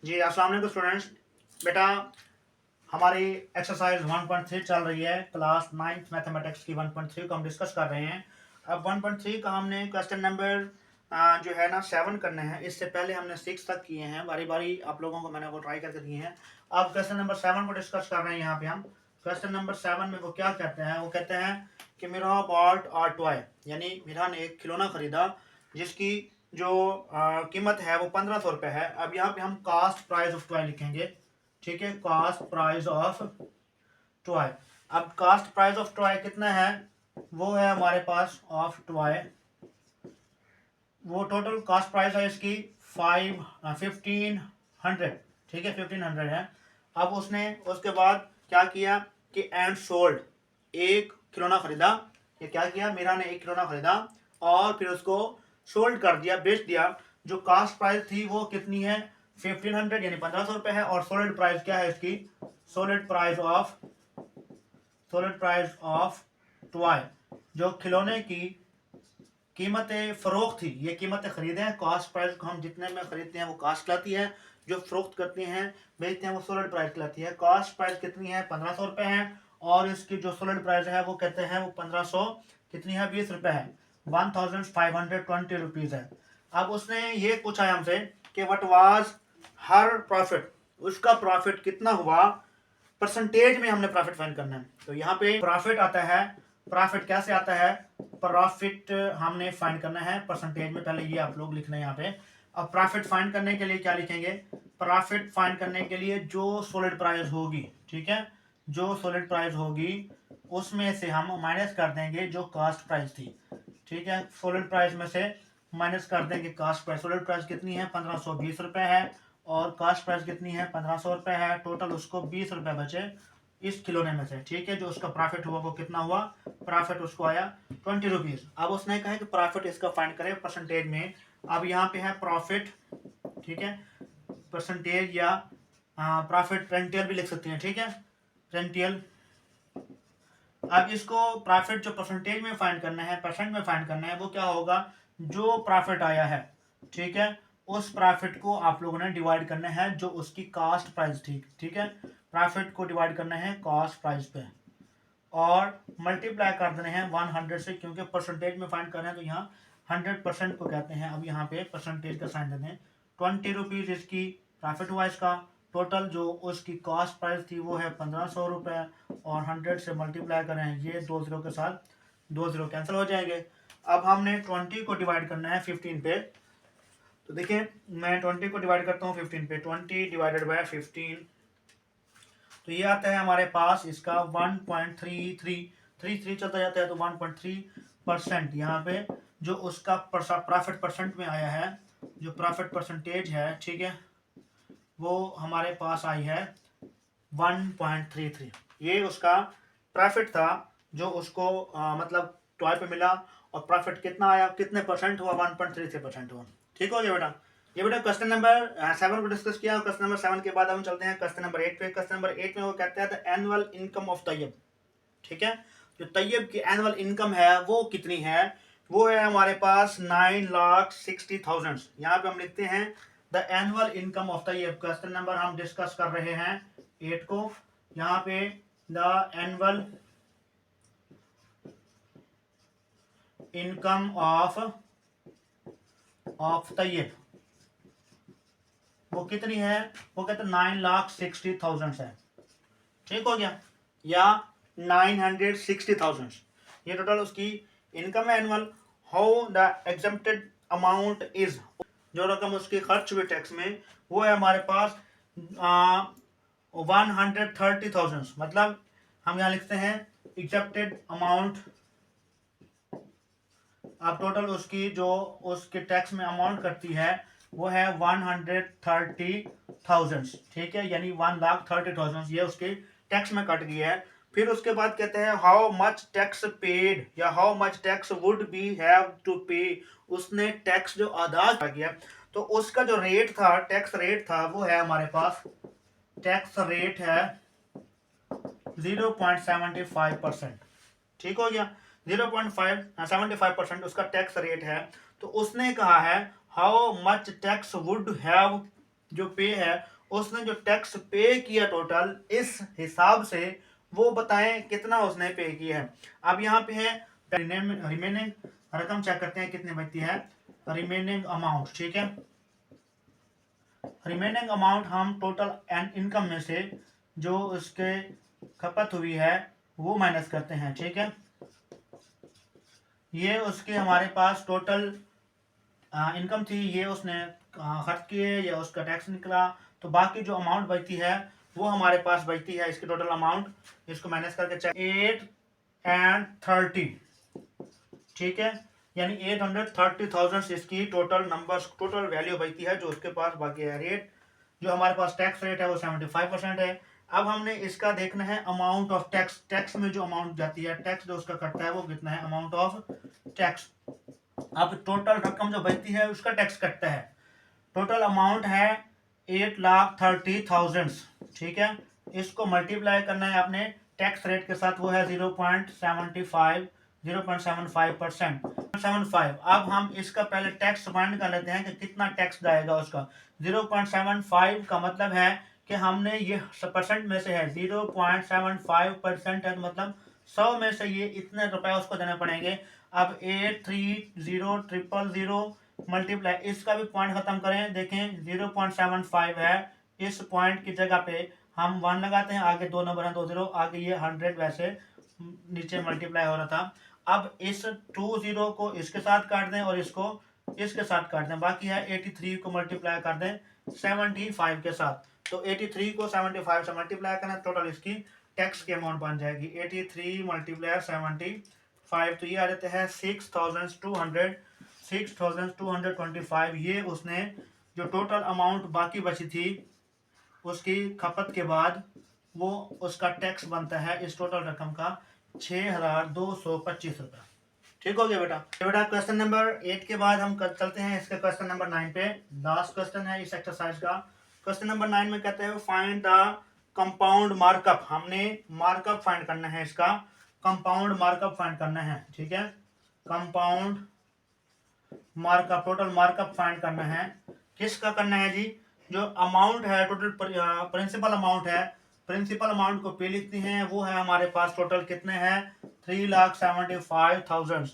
जी अस्सलाम वालेकुम स्टूडेंट्स। बेटा हमारी एक्सरसाइज 1.3 चल रही है, क्लास 9th मैथमेटिक्स की 1.3 को हम डिस्कस कर रहे हैं। अब 1.3 का हमने क्वेश्चन नंबर जो है ना 7 करने हैं। इससे पहले हमने 6 तक किए हैं, बारी बारी आप लोगों को मैंने वो ट्राई करके दिए हैं। अब क्वेश्चन नंबर 7 को डिस्कस कर रहे हैं। यहाँ पे हम क्वेश्चन नंबर 7 में वो क्या कहते हैं, वो कहते हैं कि मीरा बॉट आर टॉय, यानी मीरा ने एक खिलौना खरीदा जिसकी जो कीमत है वो 1500 रुपये है। अब यहाँ पे हम कास्ट प्राइस ऑफ टॉय लिखेंगे, ठीक है, कास्ट प्राइस ऑफ टॉय। अब कास्ट प्राइस ऑफ टॉय कितना है, वो है हमारे पास ऑफ टॉय, वो टोटल कास्ट प्राइस है इसकी 1500, ठीक है 1500 है। अब उसने उसके बाद क्या किया कि एंड सोल्ड, एक खिलौना खरीदा। ये क्या किया, मीरा ने एक खिलौना खरीदा और फिर उसको सोल्ड कर दिया, बेच दिया। जो कास्ट प्राइस थी वो कितनी है 1500 यानी 1500 रुपये है। और सोलिड प्राइस क्या है इसकी, सोलिड प्राइस ऑफ टॉय, जो खिलौने की कीमतें फरोख्त थी, ये कीमतें खरीदे हैं। कास्ट प्राइस को हम जितने में खरीदते हैं वो कास्ट कहलाती है, जो फरोख्त करते हैं बेचते हैं वो सोलिड प्राइस कहलाती है। कास्ट प्राइस कितनी है 1500 रुपये है और इसकी जो सोलिड प्राइस है वो कहते हैं वो 1500 कितनी है 20 रुपये है, 1520 रुपीज़ है। अब उसने ये पूछा है हमसे कि व्हाट वाज हर प्रॉफिट, उसका प्रॉफिट कितना हुआ, परसेंटेज में हमने प्रॉफिट फाइंड करना है। तो यहाँ पे प्रॉफिट आता है, प्रॉफिट कैसे आता है, प्रॉफिट हमने फाइंड करना है परसेंटेज में, पहले ये आप लोग लिखना है यहाँ पे। अब प्रॉफिट फाइंड करने के लिए क्या लिखेंगे, प्रॉफिट फाइंड करने के लिए जो सॉलिड प्राइस होगी, ठीक है, जो सॉलिड प्राइस होगी उसमें से हम माइनस कर देंगे जो कास्ट प्राइस थी, ठीक है, सॉलिड प्राइस में से माइनस कर देंगे कास्ट प्राइस। सॉलिड प्राइस कितनी है 1520 रुपये है और कास्ट प्राइस कितनी है 1500 रुपये है। टोटल उसको 20 रुपये बचे इस खिलौने में से, ठीक है। जो उसका प्रॉफिट हुआ वो कितना हुआ, प्रॉफिट उसको आया 20 रुपीज़। अब उसने कहा कि प्रॉफिट इसका फाइंड करें परसेंटेज में। अब यहाँ पे है प्रॉफिट, ठीक है, परसेंटेज या प्रॉफिट रेंटियल भी लिख सकते हैं, ठीक है, रेंटियल। अब इसको प्रॉफिट जो परसेंटेज में फाइंड करना है, परसेंट में फाइंड करना है, वो क्या होगा, जो प्रॉफिट आया है, ठीक है, उस प्रॉफिट को आप लोगों ने डिवाइड करना है जो उसकी कास्ट प्राइस थी, ठीक है, प्रॉफिट को डिवाइड करना है कास्ट प्राइस पे और मल्टीप्लाई कर देने हैं 100 से, क्योंकि परसेंटेज में फाइंड कर रहे हैं तो यहाँ 100% को कहते हैं। अब यहाँ पे परसेंटेज का साइन देते हैं। 20 रुपीज़ इसकी प्रॉफिट हुआ इसका। टोटल जो उसकी कॉस्ट प्राइस थी वो है 1500 रुपये और 100 से मल्टीप्लाई करें, ये 2 जीरो के साथ 2 जीरो कैंसिल हो जाएंगे। अब हमने 20 को डिवाइड करना है 15 पे। तो देखिए मैं 20 को डिवाइड करता हूँ 15 पे, 20 डिवाइडेड बाय 15, तो ये आता है हमारे पास इसका 1.3333 चलता जाता है, तो 1.3% यहाँ पे जो उसका प्रॉफिट परसेंट में आया है, जो प्रॉफिट परसेंटेज है, ठीक है, वो हमारे पास आई है 1.33। ये उसका प्रॉफिट था जो उसको मतलब टॉय पे मिला। और प्रॉफिट कितना आया, कितने परसेंट हुआ, 1.33% हुआ। ठीक हो गया बेटा। ये बेटा क्वेश्चन नंबर 7 को डिस्कस किया। क्वेश्चन नंबर 7 के बाद हम चलते हैं क्वेश्चन नंबर 8 पे। क्वेश्चन नंबर 8 में वो कहते हैं the annual income of Tayyab, ठीक है, जो तैयब की एनुअल इनकम है वो कितनी है, वो है हमारे पास 9,60,000। यहाँ पे हम लिखते हैं the annual income of Tayyab. Question number हम डिस्कस कर रहे हैं 8 को। यहाँ पे the annual income of Tayyab वो कितनी है, वो कहते हैं 9,60,000 है, ठीक हो गया, या 960,000, ये टोटल उसकी इनकम है annual. How the exempted amount is, जो रकम उसकी खर्च हुई टैक्स में वो है हमारे पास 130,000। मतलब हम यहाँ लिखते हैं एग्जम्प्टेड अमाउंट। अब टोटल उसकी जो उसके टैक्स में अमाउंट कटती है वो है 130,000, ठीक है, यानी 1,30,000 ये उसके टैक्स में कट गई है। फिर उसके बाद कहते हैं हाउ मच टैक्स पेड, या how much tax would be have to pay, उसने टैक्स जो अदा किया तो उसका जो रेट था, टैक्स रेट था, वो है हमारे पास, टैक्स रेट है 0.75%, ठीक हो गया, 0.75% उसका टैक्स रेट है। तो उसने कहा है how much tax would have जो पे है उसने जो टैक्स पे किया टोटल इस हिसाब से वो बताएं कितना उसने पे किया है। अब यहाँ पे है रिमेनिंग रकम चेक करते हैं कितनी बचती है, रिमेनिंग अमाउंट। ठीक है, रिमेनिंग अमाउंट हम टोटल एंड इनकम में से जो उसके खपत हुई है वो माइनस करते हैं। ठीक है, ये उसके हमारे पास टोटल इनकम थी, ये उसने खर्च किए या उसका टैक्स निकला, तो बाकी जो अमाउंट बचती है वो हमारे पास बचती है। इसकी टोटल अमाउंट इसको माइनस करके चेक 830। ठीक है, यानी 830,000 इसकी टोटल नंबर्स टोटल वैल्यू बचती है जो उसके पास बाकी है। रेट जो हमारे पास टैक्स रेट है वो 75% है। अब हमने इसका देखना है अमाउंट ऑफ टैक्स, टैक्स में जो अमाउंट जाती है, टैक्स जो उसका कटता है वो कितना है, अमाउंट ऑफ टैक्स। अब टोटल रकम जो बचती है उसका टैक्स कटता है। टोटल अमाउंट है 8,30,000। ठीक है, इसको मल्टीप्लाई करना है आपने टैक्स रेट के साथ, वो है 0.75 0.75%। 75। अब हम इसका पहले टैक्स फाइंड कर लेते हैं कि कितना टैक्स जाएगा उसका। 0.75 का मतलब है कि हमने ये परसेंट में से है, 0.75% है, तो मतलब 100 में से ये इतने रुपए उसको देने पड़ेंगे। अब 830,000 मल्टीप्लाई, इसका भी पॉइंट खत्म करें, देखें 0.75 है, इस पॉइंट की जगह पे हम 1 लगाते हैं, आगे 2 नंबर है 2 0, आगे ये 100 वैसे नीचे मल्टीप्लाई हो रहा था। अब इस 2 0 को इसके साथ काट दें और इसको इसके साथ काट दें, बाकी है 83 को मल्टीप्लाई कर दें 75 के साथ। तो 83 को 75 से मल्टीप्लाई करना, टोटल इसकी टैक्स की अमाउंट बन जाएगी 83 मल्टीप्लाई 75, तो ये आ जाते हैं 6,225। ये उसने जो टोटल अमाउंट बाकी बची थी उसकी खपत के बाद वो उसका टैक्स बनता है इस टोटल रकम का 6,225 रुपये। ठीक हो गया बेटा। बेटा क्वेश्चन नंबर 8 के बाद हम चलते हैं इसके क्वेश्चन नंबर 9 पे। लास्ट क्वेश्चन है इस एक्सरसाइज का। क्वेश्चन नंबर 9 में कहते हैं फाइंड द कंपाउंड मार्कअप। हमने मार्कअप फाइंड करना है, इसका कंपाउंड मार्कअप फाइंड करना है। ठीक है, compound markup, total markup find करना है। किसका करना है जी, जो अमाउंट है टोटल प्रिंसिपल अमाउंट है, प्रिंसिपल अमाउंट को पे लिखते हैं, वो है हमारे पास टोटल कितने हैं 3,75,000।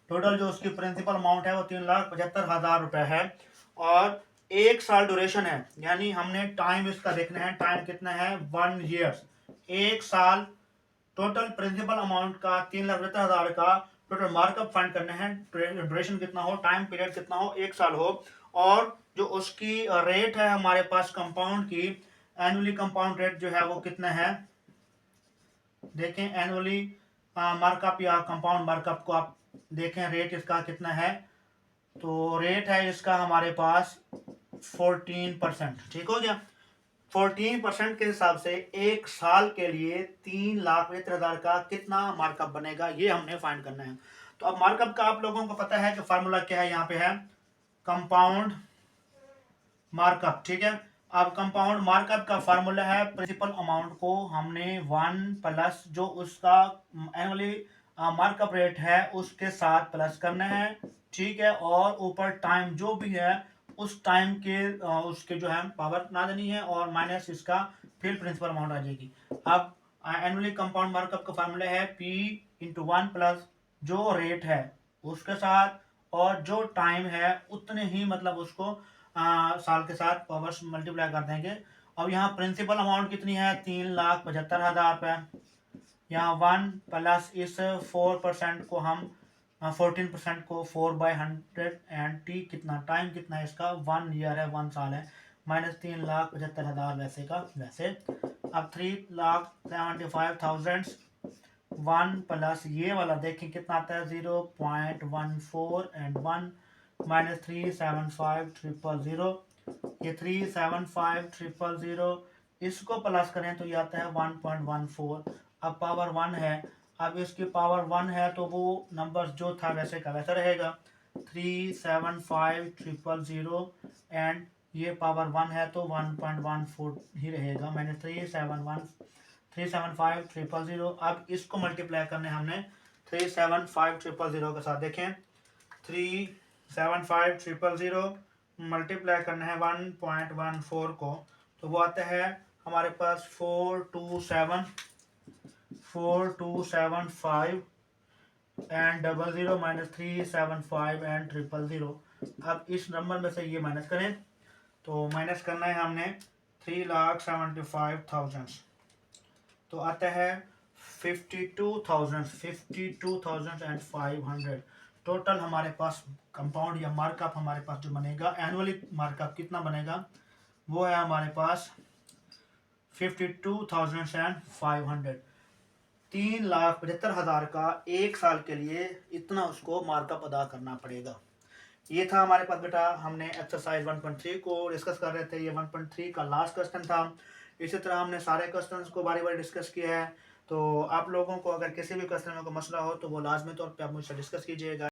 टोटल जो उसकी प्रिंसिपल अमाउंट है वो 3,75,000 रुपए है। और 1 साल ड्यूरेशन है, यानी हमने टाइम इसका देखना है, टाइम कितना है 1 ईयर, 1 साल। टोटल प्रिंसिपल अमाउंट का 3,75,000 का टोटल मार्कअप फाइंड करना है, ड्यूरेशन कितना हो, टाइम पीरियड कितना हो, 1 साल हो। और जो उसकी रेट है हमारे पास कंपाउंड की, एनुअली कंपाउंड रेट जो है वो कितना है, देखें एनुअली मार्कअप या कंपाउंड मार्कअप को आप देखें, रेट इसका कितना है, तो रेट है इसका हमारे पास 14%। ठीक हो गया, 14% के हिसाब से 1 साल के लिए 3,75,000 का कितना मार्कअप बनेगा, ये हमने फाइंड करना है। तो अब मार्कअप का आप लोगों को पता है कि फार्मूला क्या है, यहाँ पे है कंपाउंड मार्कअप। ठीक है, अब कंपाउंड मार्कअप का फार्मूला है, प्रिंसिपल अमाउंट को हमने 1 प्लस जो उसका एनुअली मार्कअप रेट है उसके साथ प्लस करना है। ठीक है, और ऊपर टाइम जो भी है उस टाइम के उसके जो है पावर ना देनी है, और माइनस इसका फिर प्रिंसिपल अमाउंट आ जाएगी। अब एनुअली कंपाउंड मार्कअप का फार्मूला है P इंटू 1 प्लस जो रेट है उसके साथ और जो टाइम है उतने ही, मतलब उसको साल के साथ पावर्स मल्टीप्लाई कर देंगे। अब यहाँ प्रिंसिपल अमाउंट कितनी है 3,75,000 रुपये, यहाँ 1 प्लस इस 4% को हम 14% को 4/100 एंड टी कितना टाइम कितना है इसका 1 ईयर है, 1 साल है, माइनस 3,75,000 वैसे का वैसे। अब 3,75,000 1 प्लस ये वाला देखें कितना आता है 0.14 एंड 1 माइनस 3,75,000, ये 3,75,000 इसको प्लस करें तो ये आता है 1.14। अब पावर 1 है, अब इसकी पावर 1 है तो वो नंबर जो था वैसे का वैसा रहेगा 3,75,000 एंड ये पावर 1 है तो 1.14 ही रहेगा, मैंने 3,75,000। अब इसको मल्टीप्लाई करने हमने 3,75,000 के साथ, देखें 3,75,000 मल्टीप्लाई करना है 1.14 को, तो वो आता है हमारे पास 4275 एंड 00 माइनस 375 एंड 000। अब इस नंबर में से ये माइनस करें, तो माइनस करना है हमने 3,75,000, तो आता है 52,500। टोटल हमारे पास कंपाउंड या मार्कअप हमारे पास जो बनेगा, एनुअली मार्कअप कितना बनेगा, वो है हमारे पास 52,500। 3,75,000 का एक साल के लिए इतना उसको मार्कअप अदा करना पड़ेगा। ये था हमारे पास बेटा, हमने एक्सरसाइज 1.3 को डिस्कस कर रहे थे। ये 1.3 का लास्ट क्वेश्चन था। इसी तरह हमने सारे क्वेश्चंस को बारी बारी डिस्कस किया है। तो आप लोगों को अगर किसी भी क्वेश्चन में कोई मसला हो तो वो लाजमी तौर पे आप मुझसे डिस्कस कीजिएगा।